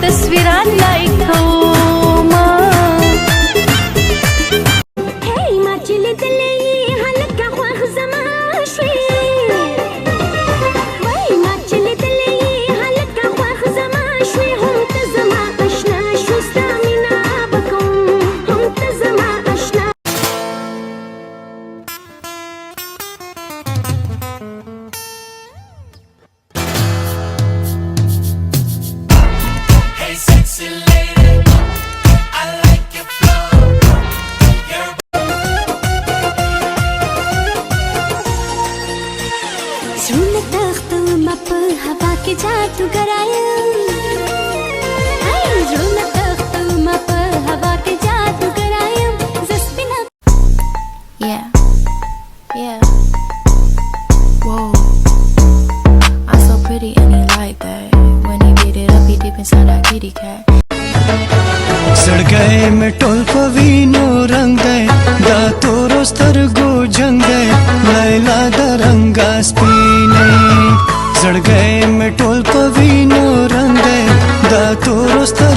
तस्वीरांना ऐकवमा Hey माचिले तले हलका ख्वाह जमाशे वही माचिले तले हलका ख्वाह जमाशे हम तजमा अशना शो स्तामिना बकम हम तजमा अशना Hey, sexy lady, I like your flow. You're زړونه تختومه په هوا کې جادو ګرایم زړونه تختومه په هوا کې جادو ګرایم زه سپینه Yeah, yeah. Whoa, I'm so pretty and he like that. When he beat it up, he deep inside that kitty cat. सड़ गए मैं टोल पवीनो रंग गए दा तोरो स्तरगो जंग गए लैला दा रंगा स्पीने सड़ गए मैं टोल पवीनो रंग गए दा तोरो स्तर